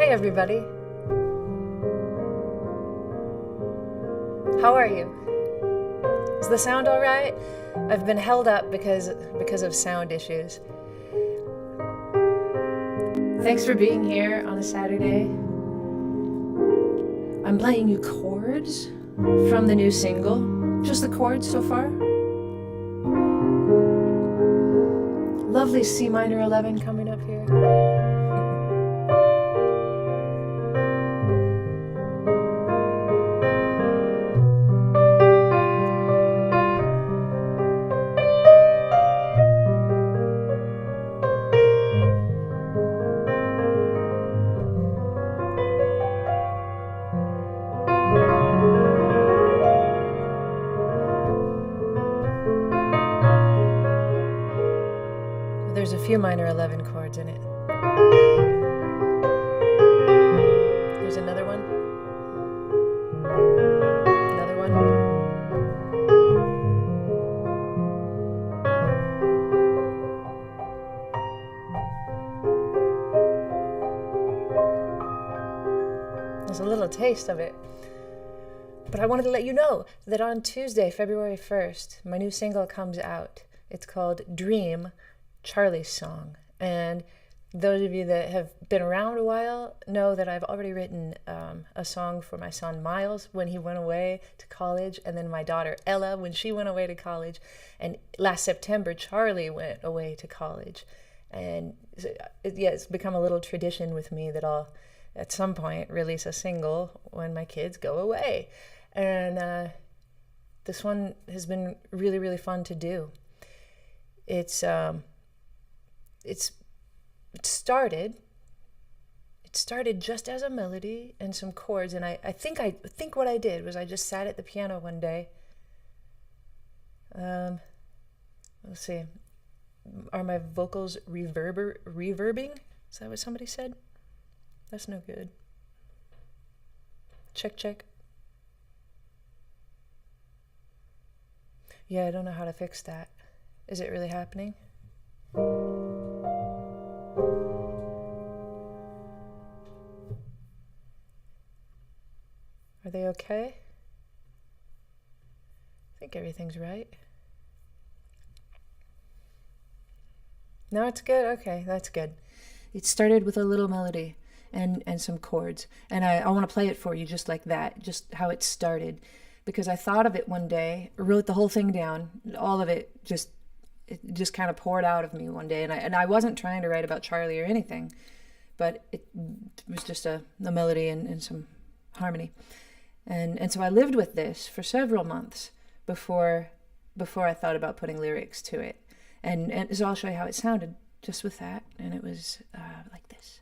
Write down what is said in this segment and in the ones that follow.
Hey everybody. How are you? Is the sound all right? I've been held up because of sound issues. Thanks for being here on a Saturday. I'm playing you chords from the new single. Just the chords so far. Lovely C minor 11 coming up here. There's a few minor 11 chords in it. There's another one. Another one. There's a little taste of it. But I wanted to let you know that on Tuesday, February 1st, my new single comes out. It's called Dream, Charlie's Song. And those of you that have been around a while know that I've already written a song for my son Miles when he went away to college, and then my daughter Ella when she went away to college, and last September Charlie went away to college. And it's become a little tradition with me that I'll at some point release a single when my kids go away. And this one has been really, really fun to do. It started just as a melody and some chords, and I think what I did was I just sat at the piano one day. Let's see, are my vocals reverbing? Is that what somebody said? That's no good. Check. Yeah, I don't know how to fix that. Is it really happening? Are they okay? I think everything's right. No, it's good? Okay, that's good. It started with a little melody and some chords. And I want to play it for you just like that, just how it started. Because I thought of it one day, wrote the whole thing down, all of it just kind of poured out of me one day. And I wasn't trying to write about Charlie or anything, but it was just a melody and some harmony. And so I lived with this for several months before I thought about putting lyrics to it. And so I'll show you how it sounded just with that. And it was like this.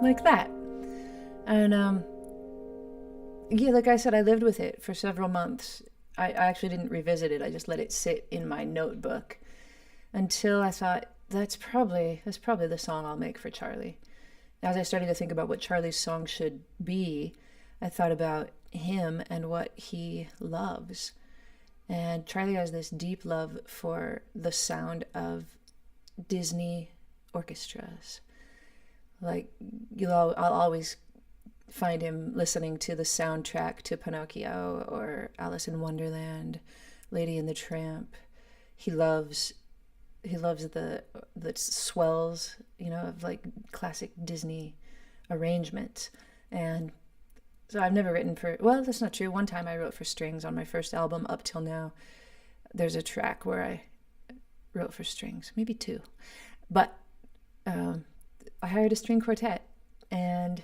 Like that. And yeah, like I said, I lived with it for several months. I actually didn't revisit it. I just let it sit in my notebook until I thought that's probably the song I'll make for Charlie. As I started to think about what Charlie's song should be, I thought about him and what he loves. And Charlie has this deep love for the sound of Disney orchestras. Like, I'll always find him listening to the soundtrack to Pinocchio or Alice in Wonderland, Lady and the Tramp. He loves he loves the swells, of like classic Disney arrangements. And so I've never written well, that's not true. One time I wrote for strings on my first album. Up till now, there's a track where I wrote for strings, maybe two. But I hired a string quartet, and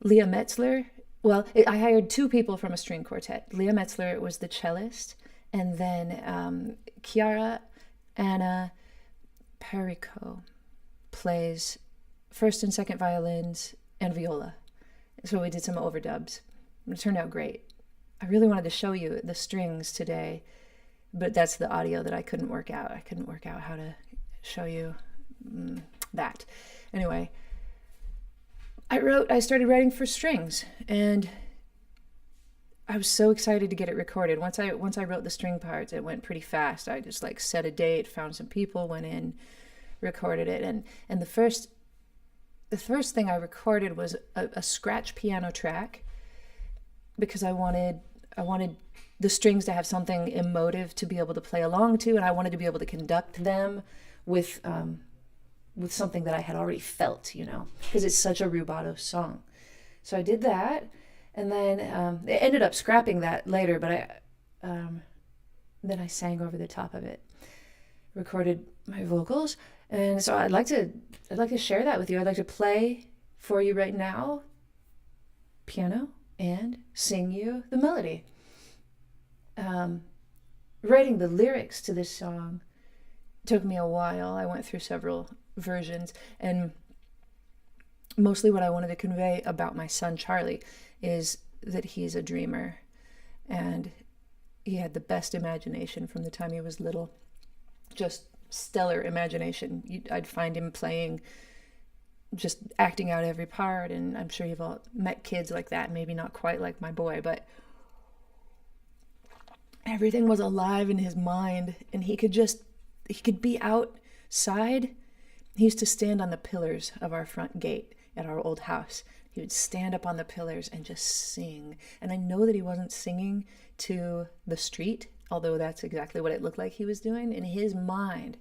Leah Metzler, I hired two people from a string quartet. Leah Metzler was the cellist, and then Chiara Anna Perico plays first and second violins and viola. So we did some overdubs. It turned out great. I really wanted to show you the strings today, but that's the audio that I couldn't work out. I couldn't work out how to show you that. Anyway, I started writing for strings, and I was so excited to get it recorded. Once I wrote the string parts, it went pretty fast. I just like set a date, found some people, went in, recorded it, and the first thing I recorded was a scratch piano track, because I wanted the strings to have something emotive to be able to play along to, and I wanted to be able to conduct them with something that I had already felt, because it's such a rubato song. So I did that, and then it ended up scrapping that later, but then I sang over the top of it, recorded my vocals, and so I'd like to share that with you. I'd like to play for you right now, piano, and sing you the melody. Writing the lyrics to this song took me a while. I went through several versions, and mostly what I wanted to convey about my son Charlie is that he's a dreamer, and he had the best imagination from the time he was little. Just stellar imagination. I'd find him playing, just acting out every part, and I'm sure you've all met kids like that, maybe not quite like my boy, but everything was alive in his mind, and he could be outside. He used to stand on the pillars of our front gate at our old house. He would stand up on the pillars and just sing. And I know that he wasn't singing to the street, although that's exactly what it looked like he was doing. In his mind,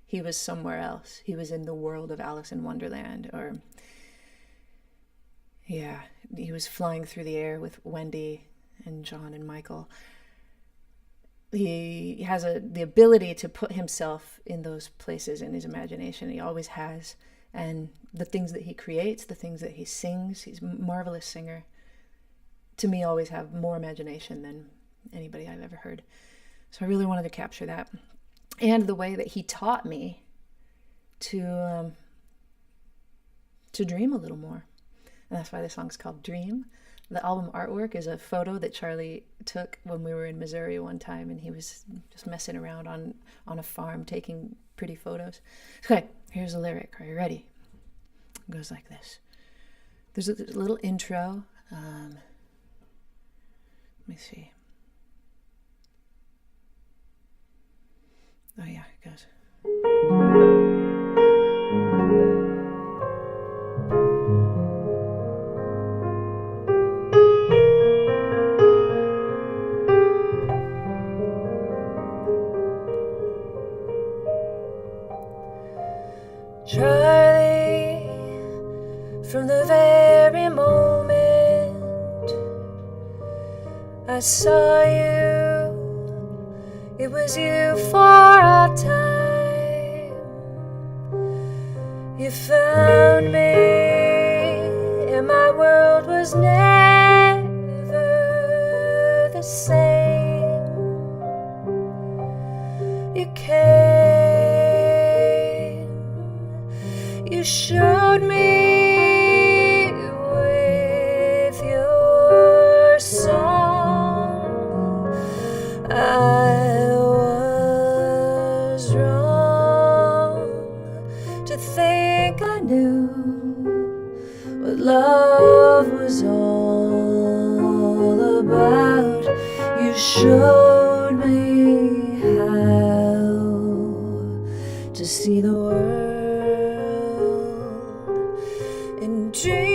he was somewhere else. He was in the world of Alice in Wonderland, he was flying through the air with Wendy and John and Michael. He has the ability to put himself in those places in his imagination. He always has. And the things that he creates, the things that he sings, he's a marvelous singer. To me, always have more imagination than anybody I've ever heard. So I really wanted to capture that. And the way that he taught me to dream a little more. And that's why the song's called Dream. The album artwork is a photo that Charlie took when we were in Missouri one time, and he was just messing around on a farm taking pretty photos. Okay, here's a lyric. Are you ready? It goes like this. There's a little intro. Let me see. Oh yeah, it goes. Charlie, from the very moment I saw you, it was you for all time. You found me, and my world was never the same. You came, you showed me with your song. I was wrong to think I knew what love was all about. You showed me how to see the world and dream.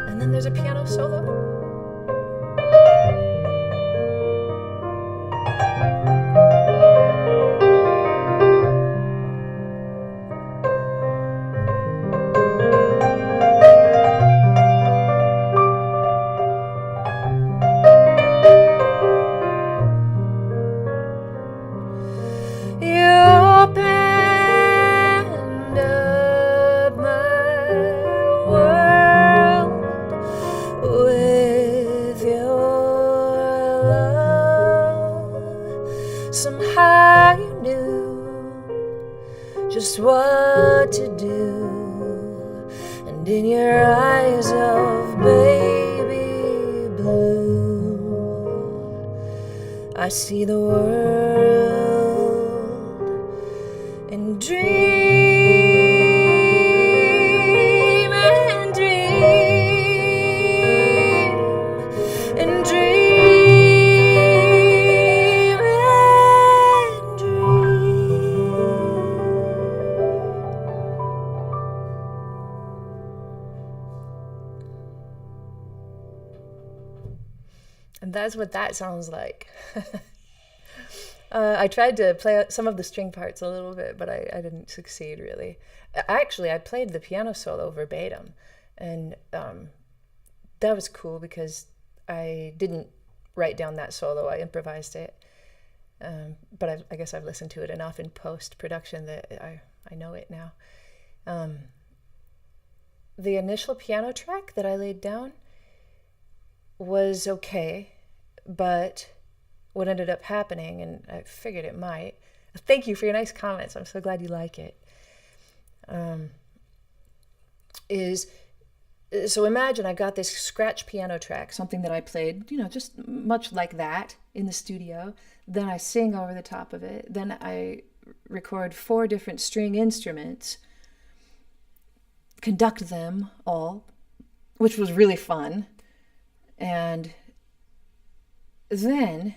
And then there's a piano solo. just what to do. And in your eyes of baby blue, I see the world and dream and dream and dream and dream. And that's what that sounds like. I tried to play some of the string parts a little bit, but I didn't succeed really. Actually, I played the piano solo verbatim, and that was cool because I didn't write down that solo. I improvised it. But I guess I've listened to it enough in post-production that I know it now. The initial piano track that I laid down was okay, but what ended up happening, and I figured it might, thank you for your nice comments, I'm so glad you like it, so imagine I've got this scratch piano track, something that I played, just much like that in the studio. Then I sing over the top of it. Then I record 4 different string instruments, conduct them all, which was really fun. And then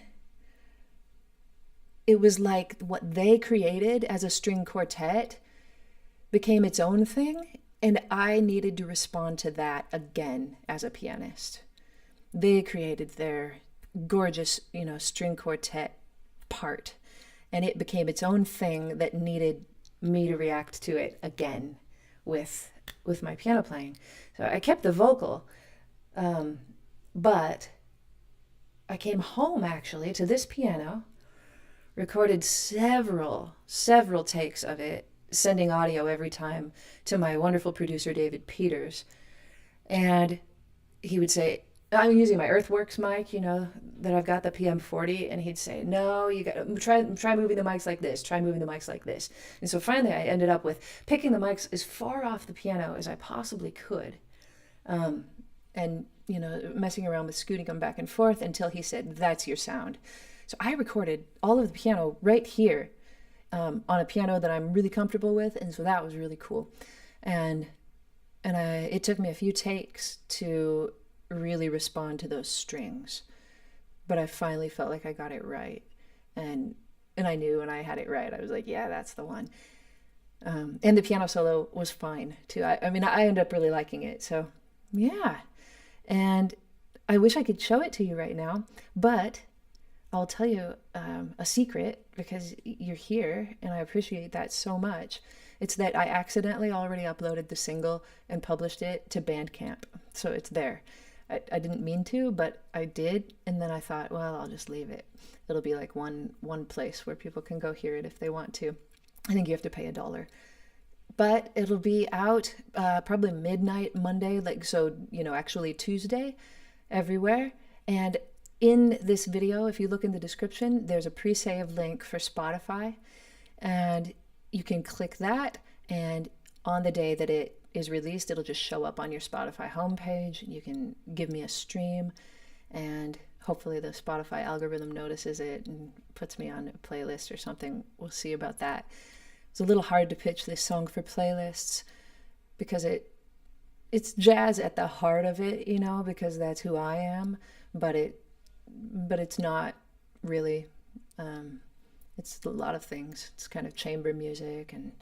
it was like what they created as a string quartet became its own thing, and I needed to respond to that again as a pianist. They created their gorgeous, string quartet part, and it became its own thing that needed me to react to it again with my piano playing. So I kept the vocal, but I came home actually to this piano, recorded several takes of it, sending audio every time to my wonderful producer David Peters, and he would say, I'm using my Earthworks mic, that I've got the PM40, and he'd say, no, you got to try moving the mics like this, try moving the mics like this. And so finally I ended up with picking the mics as far off the piano as I possibly could, and messing around with scooting them back and forth until he said, that's your sound. So I recorded all of the piano right here on a piano that I'm really comfortable with, and so that was really cool. And it took me a few takes to really respond to those strings, but I finally felt like I got it right, and I knew when I had it right, I was like, yeah, that's the one. And the piano solo was fine too. I ended up really liking it, so yeah. And I wish I could show it to you right now, but I'll tell you a secret, because you're here and I appreciate that so much. It's that I accidentally already uploaded the single and published it to Bandcamp, so it's there. I didn't mean to, but I did, and then I thought, well, I'll just leave it. It'll be like one place where people can go hear it if they want to. I think you have to pay $1. But it'll be out probably midnight Monday, actually Tuesday, everywhere. And in this video, if you look in the description, there's a pre-save link for Spotify, and you can click that, and on the day that it is released, it'll just show up on your Spotify homepage. You can give me a stream, and hopefully the Spotify algorithm notices it and puts me on a playlist or something. We'll see about that. It's a little hard to pitch this song for playlists because it's jazz at the heart of it, because that's who I am, but it's not really. It's a lot of things. It's kind of chamber music and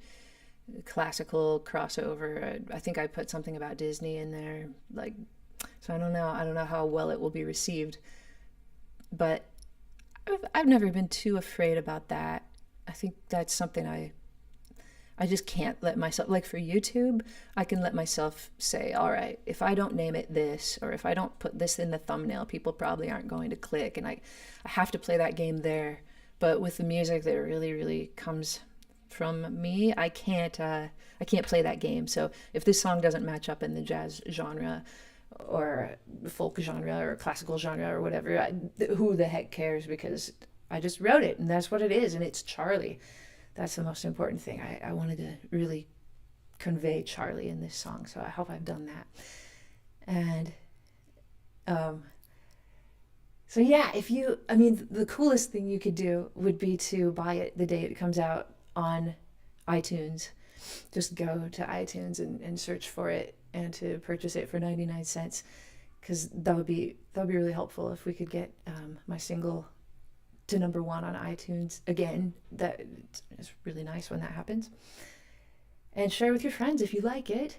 classical crossover. I think I put something about Disney in there, so I don't know how well it will be received, but I've never been too afraid about that. I think that's something I just can't let myself, like for YouTube, I can let myself say, all right, if I don't name it this, or if I don't put this in the thumbnail, people probably aren't going to click, and I have to play that game there. But with the music that really, really comes from me, I can't play that game. So if this song doesn't match up in the jazz genre or folk genre or classical genre or whatever, who the heck cares, because I just wrote it and that's what it is, and it's Charlie. That's the most important thing. I wanted to really convey Charlie in this song, so I hope I've done that. And so yeah, the coolest thing you could do would be to buy it the day it comes out on iTunes. Just go to iTunes and search for it and to purchase it for 99 cents, because that would be really helpful if we could get my single to number 1 on iTunes again. That is really nice when that happens. And share with your friends if you like it.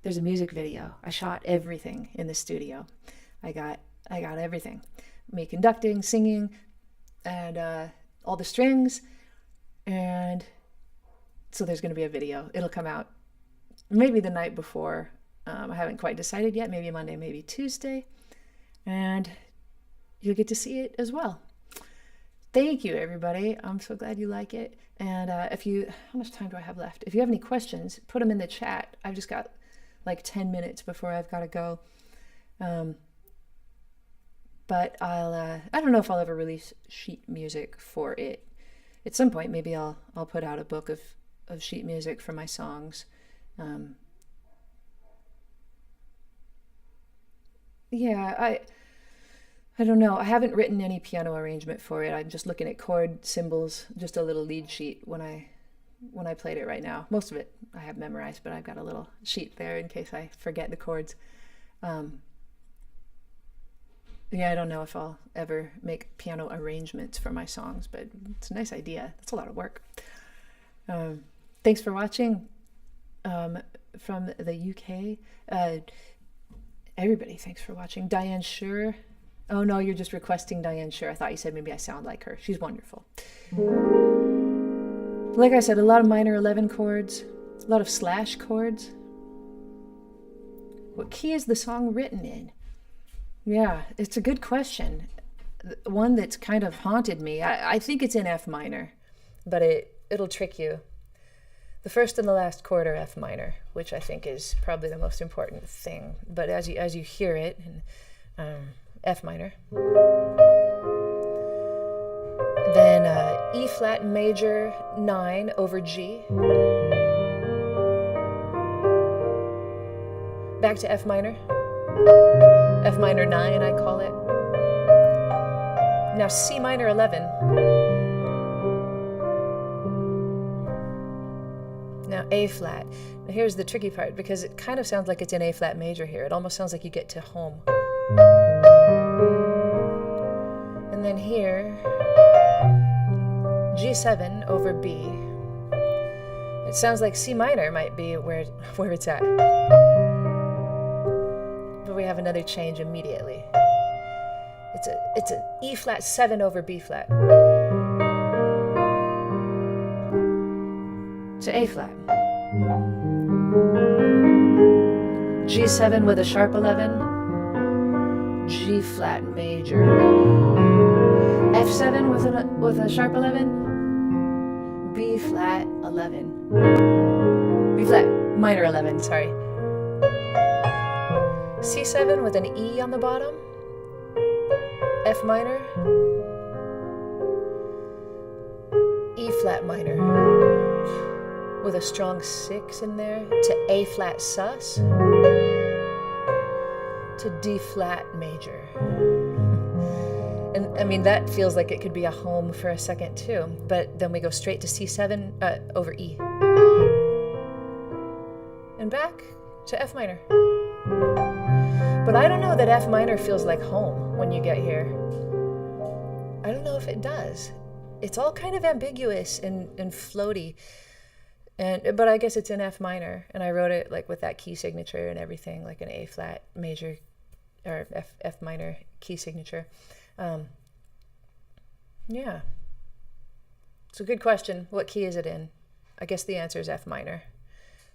There's a music video. I shot everything in the studio. I got everything. Me conducting, singing, and all the strings. And so there's going to be a video. It'll come out maybe the night before. I haven't quite decided yet. Maybe Monday, maybe Tuesday. And you'll get to see it as well. Thank you, everybody. I'm so glad you like it. And how much time do I have left? If you have any questions, put them in the chat. I've just got like 10 minutes before I've got to go. But I don't know if I'll ever release sheet music for it. At some point, maybe I'll put out a book of sheet music for my songs. I don't know. I haven't written any piano arrangement for it. I'm just looking at chord symbols, just a little lead sheet when I played it right now. Most of it I have memorized, but I've got a little sheet there in case I forget the chords. I don't know if I'll ever make piano arrangements for my songs, but it's a nice idea. It's a lot of work. Thanks for watching from the UK. Everybody, thanks for watching. Diane Shure. Oh no, you're just requesting Diane Shure. I thought you said maybe I sound like her. She's wonderful. Like I said, a lot of minor 11 chords, a lot of slash chords. What key is the song written in? Yeah, it's a good question. One that's kind of haunted me. I think it's in F minor, but it'll trick you. The first and the last chord are F minor, which I think is probably the most important thing. But as you hear it, F minor. Then E flat major 9 over G. Back to F minor. F minor 9, I call it. Now C minor 11. Now A flat. Now here's the tricky part, because it kind of sounds like it's in A flat major here. It almost sounds like you get to home. And then here, G7 over B. It sounds like C minor might be where it's at. But we have another change immediately. It's a E flat 7 over B flat. To A flat. G7 with a sharp 11. G flat major. F7 with a sharp 11. B flat 11. B flat minor 11, sorry. C7 with an E on the bottom. F minor. E flat minor. With a strong 6 in there. To A flat sus. To D flat major. And I mean, that feels like it could be a home for a second too, but then we go straight to C7 over E. And back to F minor. But I don't know that F minor feels like home when you get here. I don't know if it does. It's all kind of ambiguous and floaty. But I guess it's in F minor, and I wrote it like with that key signature and everything, like an A flat major or F minor key signature. Yeah. It's a good question. What key is it in? I guess the answer is F minor.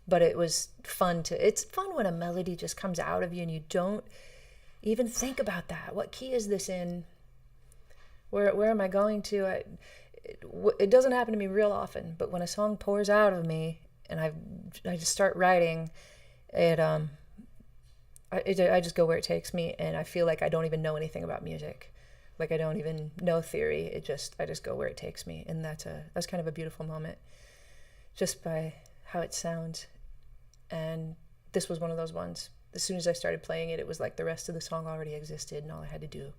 But it was fun it's fun when a melody just comes out of you and you don't even think about that. What key is this in? Where am I going to? It doesn't happen to me real often, but when a song pours out of me and I just start writing, I just go where it takes me, and I feel like I don't even know anything about music. Like I don't even know theory. I just go where it takes me. And that's kind of a beautiful moment just by how it sounds. And this was one of those ones. As soon as I started playing it, it was like the rest of the song already existed, and all I had to do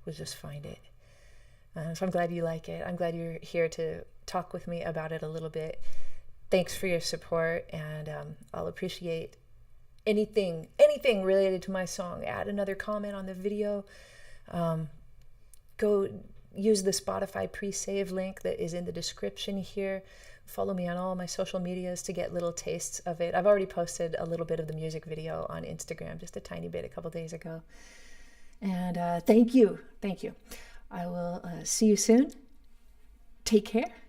was just find it. So I'm glad you like it. I'm glad you're here to talk with me about it a little bit. Thanks for your support, and I'll appreciate anything related to my song. Add another comment on the video. Go use the Spotify pre-save link that is in the description here. Follow me on all my social medias to get little tastes of it. I've already posted a little bit of the music video on Instagram, just a tiny bit, a couple days ago. And thank you. I will see you soon. Take care.